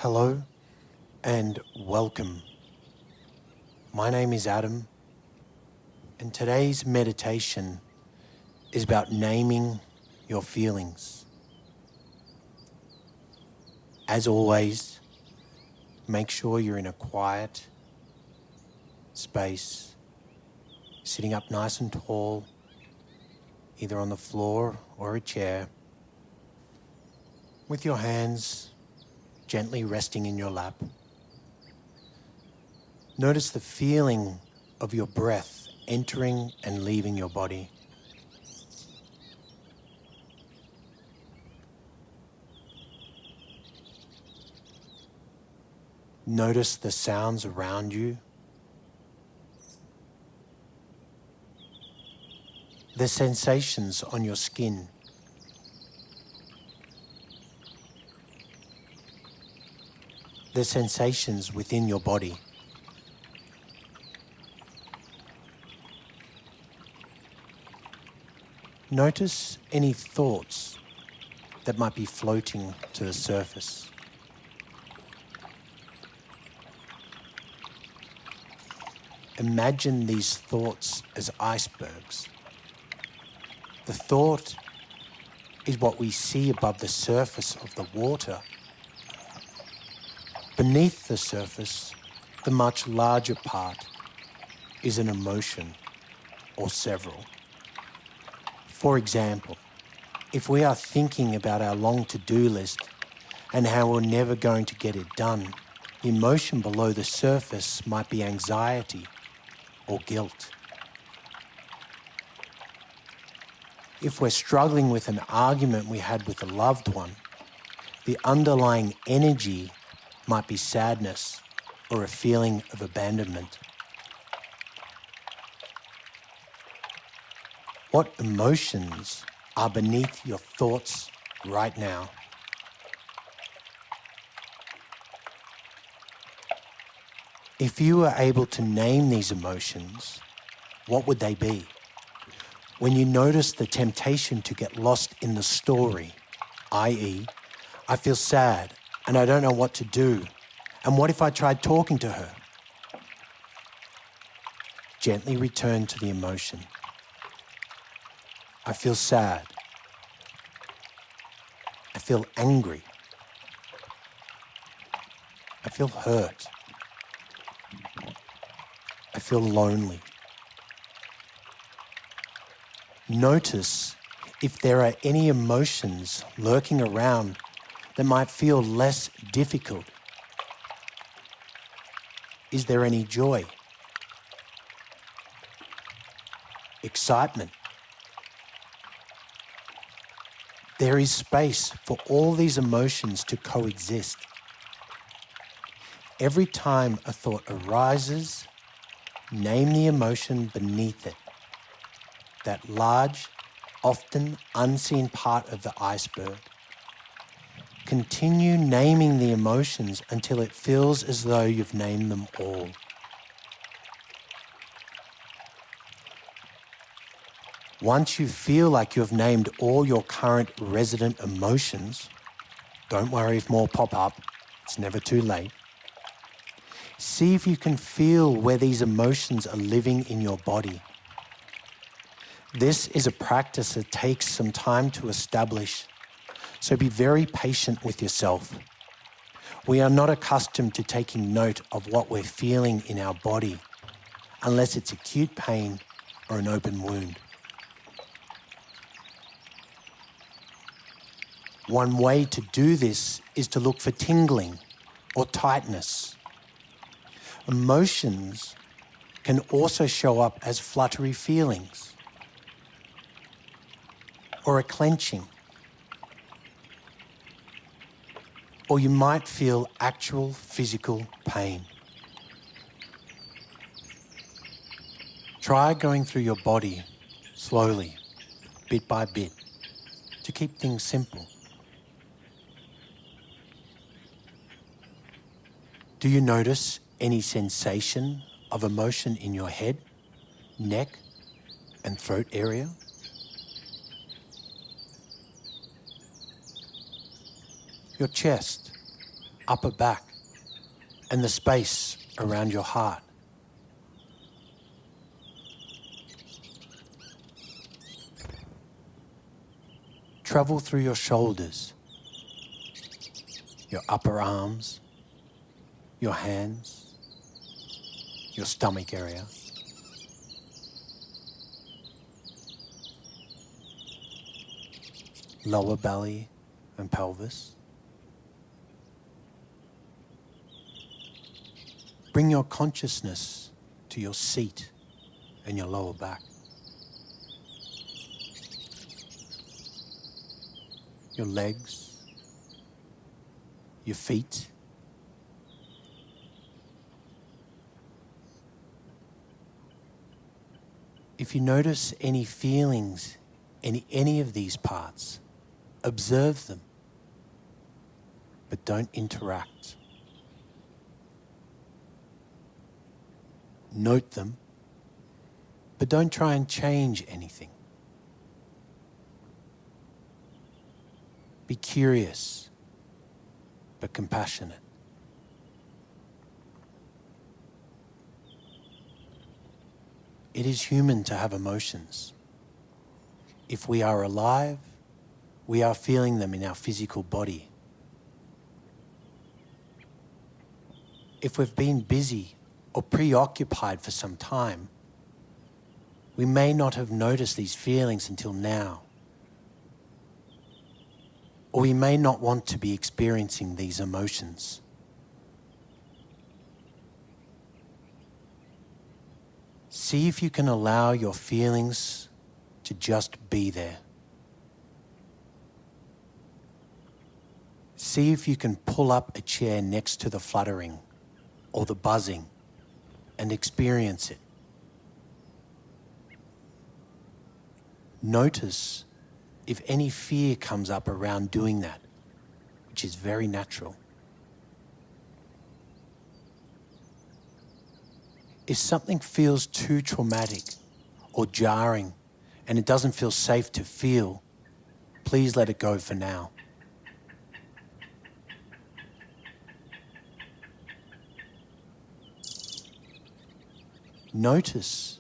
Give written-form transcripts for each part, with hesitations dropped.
Hello and welcome. My name is Adam, and today's meditation is about naming your feelings. As always, make sure you're in a quiet space, sitting up nice and tall, either on the floor or a chair, with your hands gently resting in your lap. Notice the feeling of your breath entering and leaving your body. Notice the sounds around you. The sensations on your skin. The sensations within your body. Notice any thoughts that might be floating to the surface. Imagine these thoughts as icebergs. The thought is what we see above the surface of the water. Beneath the surface, the much larger part is an emotion or several. For example, if we are thinking about our long to-do list and how we're never going to get it done, the emotion below the surface might be anxiety or guilt. If we're struggling with an argument we had with a loved one, the underlying energy might be sadness or a feeling of abandonment. What emotions are beneath your thoughts right now? If you were able to name these emotions, what would they be? When you notice the temptation to get lost in the story, i.e., I feel sad and I don't know what to do, and what if I tried talking to her? Gently return to the emotion. I feel sad. I feel angry. I feel hurt. I feel lonely. Notice if there are any emotions lurking around that might feel less difficult. Is there any joy? Excitement? There is space for all these emotions to coexist. Every time a thought arises, name the emotion beneath it. That large, often unseen part of the iceberg. Continue naming the emotions until it feels as though you've named them all. Once you feel like you have named all your current resident emotions, don't worry if more pop up, it's never too late. See if you can feel where these emotions are living in your body. This is a practice that takes some time to establish, so be very patient with yourself. We are not accustomed to taking note of what we're feeling in our body, unless it's acute pain or an open wound. One way to do this is to look for tingling or tightness. Emotions can also show up as fluttery feelings or a clenching. Or you might feel actual physical pain. Try going through your body slowly, bit by bit, to keep things simple. Do you notice any sensation of emotion in your head, neck, and throat area? Your chest, upper back and the space around your heart. Travel through your shoulders, your upper arms, your hands, your stomach area. Lower belly and pelvis. Bring your consciousness to your seat and your lower back. Your legs, your feet. If you notice any feelings in any of these parts, observe them, but don't interact. Note them, but don't try and change anything. Be curious, but compassionate. It is human to have emotions. If we are alive, we are feeling them in our physical body. If we've been busy or preoccupied for some time, we may not have noticed these feelings until now. Or we may not want to be experiencing these emotions. See if you can allow your feelings to just be there. See if you can pull up a chair next to the fluttering or the buzzing and experience it. Notice if any fear comes up around doing that, which is very natural. If something feels too traumatic or jarring and it doesn't feel safe to feel, please let it go for now. Notice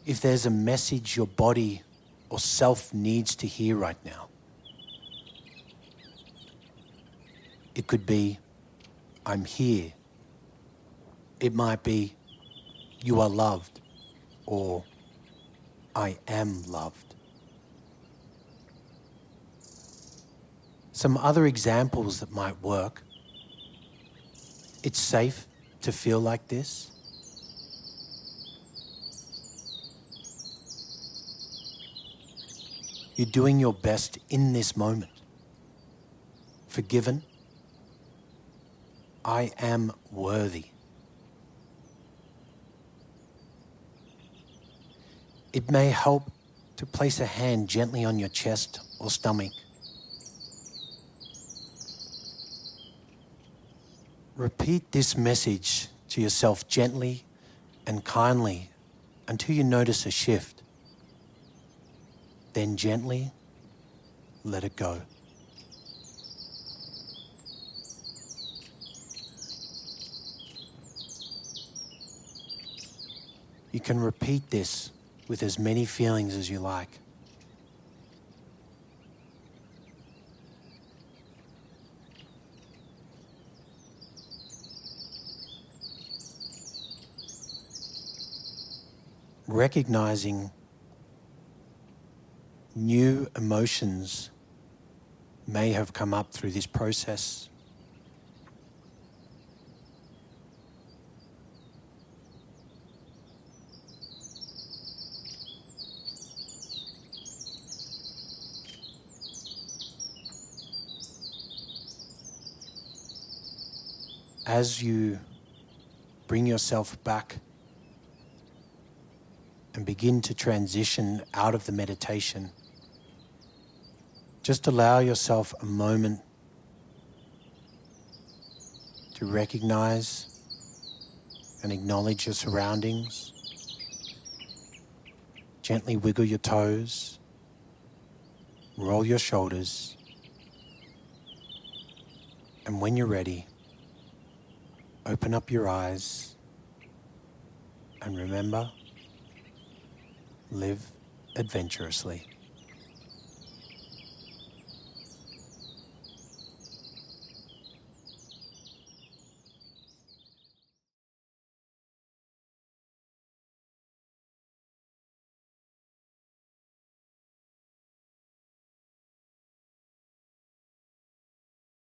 if there's a message your body or self needs to hear right now. It could be, I'm here. It might be, you are loved, or I am loved. Some other examples that might work. It's safe to feel like this. You're doing your best in this moment. Forgiven. I am worthy. It may help to place a hand gently on your chest or stomach. Repeat this message to yourself gently and kindly until you notice a shift. Then gently let it go. You can repeat this with as many feelings as you like. Recognizing new emotions may have come up through this process. As you bring yourself back and begin to transition out of the meditation, just allow yourself a moment to recognize and acknowledge your surroundings. Gently wiggle your toes, roll your shoulders, and when you're ready, Open up your eyes and remember, live adventurously.